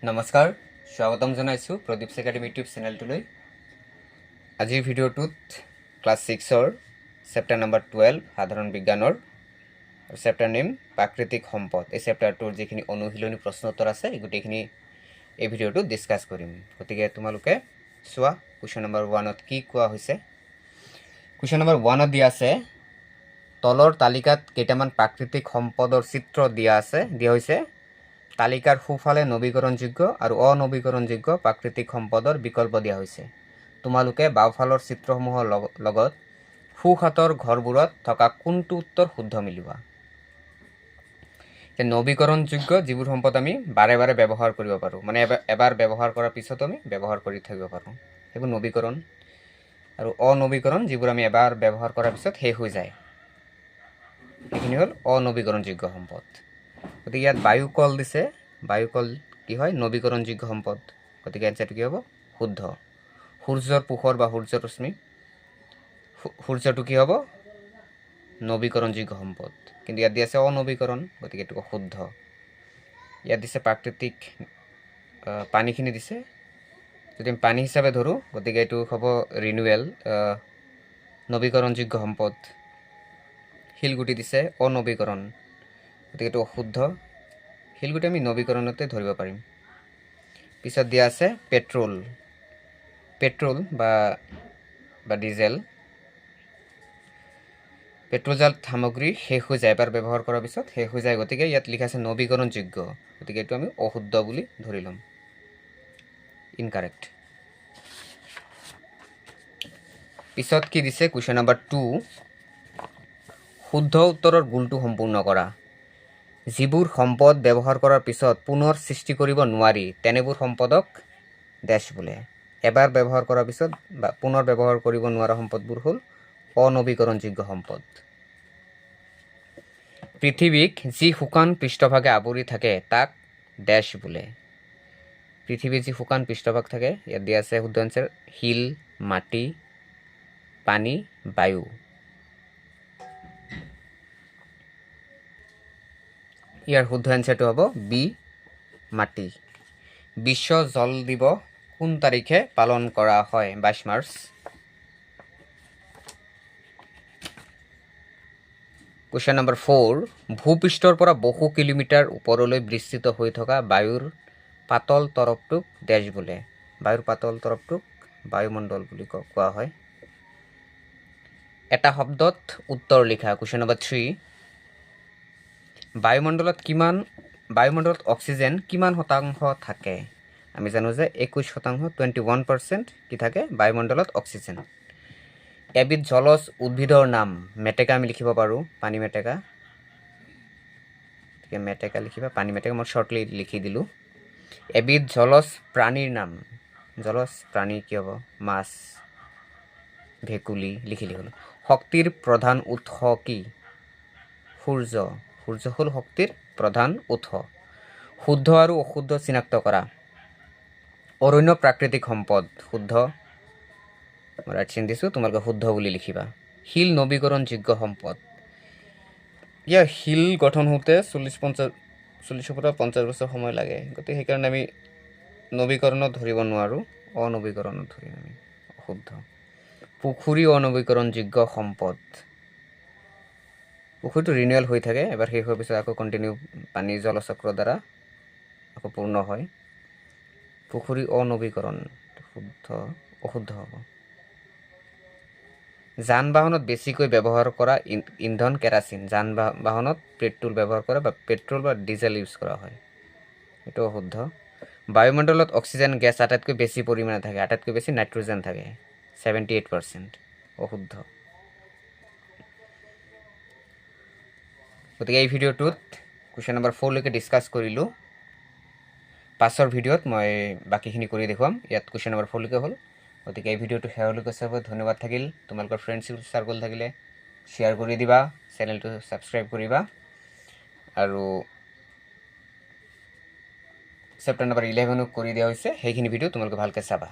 নমস্কাৰ, স্বাগতম জনাইছোঁ প্ৰদীপ একাডেমি ইউটিউব চেনেলটোলৈ। আজিৰ ভিডিঅ'টোত ক্লাছ 6ৰ চেপ্টাৰ নম্বৰ 12 সাধাৰণ বিজ্ঞানৰ চেপ্টাৰ নেম প্ৰাকৃতিক সম্পদ। এই চেপ্টাৰটোৰ যিখিনি অনুশীলনী প্ৰশ্ন উত্তৰ আছে এই গোটেইখিনি এই ভিডিঅ'টোত ডিছকাছ কৰিম। গতিকে তোমালোকে চোৱা কুৱেশ্যন নম্বৰ 1ত কি কোৱা হৈছে। কুৱেশ্যন নম্বৰ 1ত দিয়া আছে, তলৰ তালিকাত কেইটামান প্ৰাকৃতিক সম্পদৰ চিত্ৰ দিয়া হৈছে। তালিকাৰ সোঁফালে নৱীকৰণযোগ্য আৰু অনৱীকৰণযোগ্য প্ৰাকৃতিক সম্পদৰ বিকল্প দিয়া হৈছে। তোমালোকে বাওঁফালৰ চিত্ৰসমূহৰ লগত সোঁহাতৰ ঘৰবোৰত থকা কোনটো উত্তৰ শুদ্ধ মিলোৱা। নৱীকৰণযোগ্য যিবোৰ সম্পদ আমি বাৰে বাৰে ব্যৱহাৰ কৰিব পাৰোঁ, মানে এবাৰ ব্যৱহাৰ কৰাৰ পিছত আমি ব্যৱহাৰ কৰি থাকিব পাৰোঁ, সেইবোৰ নৱীকৰণ। আৰু অনৱীকৰণ যিবোৰ আমি এবাৰ ব্যৱহাৰ কৰাৰ পিছত শেষ হৈ যায়, সেইখিনি হ'ল অনৱীকৰণযোগ্য সম্পদ। গতিকে ইয়াত বায়ুকল দিছে, বায়ুকল কি হয়? নৱীকৰণযোগ্য সম্পদ। গতিকে এনচাৰটো কি হ'ব? শুদ্ধ। সূৰ্যৰ পোহৰ বা সূৰ্য ৰশ্মি, সূৰ্যটো কি হ'ব? নৱীকৰণযোগ্য সম্পদ। কিন্তু ইয়াত দিয়া আছে অনৱীকৰণ, গতিকে এইটো শুদ্ধ। ইয়াত দিছে প্ৰাকৃতিক পানীখিনি দিছে, যদি আমি পানী হিচাপে ধৰোঁ গতিকে এইটো হ'ব ৰিনিউৱেল, নৱীকৰণযোগ্য সম্পদ। শিলগুটি দিছে অনৱীকৰণ, গতিকে এইটো অশুদ্ধ। শিলগুটি আমি নৱীকৰণতে ধৰিব পাৰিম। পিছত দিয়া আছে পেট্ৰল বা ডিজেল। পেট্ৰলজাত সামগ্ৰী শেষ হৈ যায়, এবাৰ ব্যৱহাৰ কৰাৰ পিছত শেষ হৈ যায়, গতিকে ইয়াত লিখা আছে নৱীকৰণযোগ্য, গতিকে এইটো আমি অশুদ্ধ বুলি ধৰি ল'ম, ইনকাৰেক্ট। পিছত কি দিছে? কুৱেশ্যন নম্বৰ 2, শুদ্ধ উত্তৰৰ ভুলটো সম্পূৰ্ণ কৰা। যিবোৰ সম্পদ ব্যৱহাৰ কৰাৰ পিছত পুনৰ সৃষ্টি কৰিব নোৱাৰি তেনেবোৰ সম্পদক ডেছ বোলে। এবাৰ ব্যৱহাৰ কৰাৰ পিছত বা পুনৰ ব্যৱহাৰ কৰিব নোৱাৰা সম্পদবোৰ হ'ল অনৱীকৰণযোগ্য সম্পদ। পৃথিৱীক যি শুকান পৃষ্ঠভাগে আৱৰি থাকে তাক ডেছ বোলে। পৃথিৱীৰ যি শুকান পৃষ্ঠভাগ থাকে, ইয়াত দিয়া আছে শুদ্ধ এনচাৰ শিল, মাটি, পানী, বায়ু। ইয়াৰ শুদ্ধ এনচাৰটো হ'ব বি, মাটি। বিশ্ব জল দিৱস কোন তাৰিখে পালন কৰা হয়? 22 মাৰ্চ। কুৱেশ্যন নম্বৰ 4, ভূপৃষ্ঠৰ পৰা বহু কিলোমিটাৰ ওপৰলৈ বিস্তৃত হৈ থকা বায়ুৰ পাতল তৰপটোক ডেছ বোলে। বায়ুৰ পাতল তৰপটোক বায়ুমণ্ডল বুলি কোৱা হয়। এটা শব্দত উত্তৰ লিখা। কুৱেশ্যন নম্বৰ 3, বায়ুমণ্ডলত অক্সিজেন কিমান শতাংশ থাকে? আমি জানো যে 21%, 21% কি থাকে বায়ুমণ্ডলত অক্সিজেন। এবিধ জলজ উদ্ভিদৰ নাম। মেটেকা আমি লিখিব পাৰোঁ, পানী মেটেকা। গতিকে মেটেকা লিখিবা, পানী মেটেকা মই শ্বৰ্টলি লিখি দিলোঁ। এবিধ জলজ প্ৰাণীৰ নাম। জলজ প্ৰাণী কি হ'ব? মাছ, ভেকুলী লিখিলে হ'ল। শক্তিৰ প্ৰধান উৎস কি? সূৰ্য। সূৰ্য হ'ল শক্তিৰ প্ৰধান উৎস। শুদ্ধ আৰু অশুদ্ধ চিনাক্ত কৰা। অৰণ্য প্ৰাকৃতিক সম্পদ, শুদ্ধ। মই ৰাইট চিন দিছোঁ, তোমালোকে শুদ্ধ বুলি লিখিবা। শিল নৱীকৰণযোগ্য সম্পদ। ইয়াৰ শিল গঠন হওঁতে 40-50 বছৰ সময় লাগে, গতিকে সেইকাৰণে আমি নৱীকৰণত ধৰিব নোৱাৰোঁ, অনৱীকৰণত ধৰিম আমি, অশুদ্ধ। পুখুৰী অনৱীকৰণযোগ্য সম্পদ। পুখুৰীটো ৰিনিউৱেল হৈ থাকে, এবাৰ শেষ হোৱাৰ পিছত আকৌ কণ্টিনিউ পানী জলচক্ৰৰ দ্বাৰা আকৌ পূৰ্ণ হয়। পুখুৰী অনৱীকৰণ, শুদ্ধ, অশুদ্ধ হ'ব। যান বাহনত বেছিকৈ ব্যৱহাৰ কৰা ইন্ধন কেৰাচিন। যান বাহনত পেট্ৰল ব্যৱহাৰ কৰা বা পেট্ৰল বা ডিজেল ইউজ কৰা হয়, এইটো অশুদ্ধ। বায়ুমণ্ডলত অক্সিজেন গেছ আটাইতকৈ বেছি পৰিমাণে থাকে, আটাইতকৈ বেছি নাইট্ৰজেন থাকে, 78%, অশুদ্ধ। গতিকে এই ভিডিঅ'টোত কুৱেশ্যন নম্বৰ 4লৈকে ডিছকাছ কৰিলোঁ। পাছৰ ভিডিঅ'ত মই বাকীখিনি কৰি দেখুৱাম। ইয়াত কুৱেশ্যন নম্বৰ 4লৈকে হ'ল। গতিকে এই ভিডিঅ'টো শেষলৈকে চাব ধন্যবাদ থাকিল। তোমালোকৰ ফ্ৰেণ্ডছ চাৰ্কল থাকিলে শ্বেয়াৰ কৰি দিবা, চেনেলটো ছাবস্ক্ৰাইব কৰিবা, আৰু চেপ্টাৰ নম্বৰ 11 কৰি দিয়া হৈছে, সেইখিনি ভিডিঅ' তোমালোকে ভালকৈ চাবা।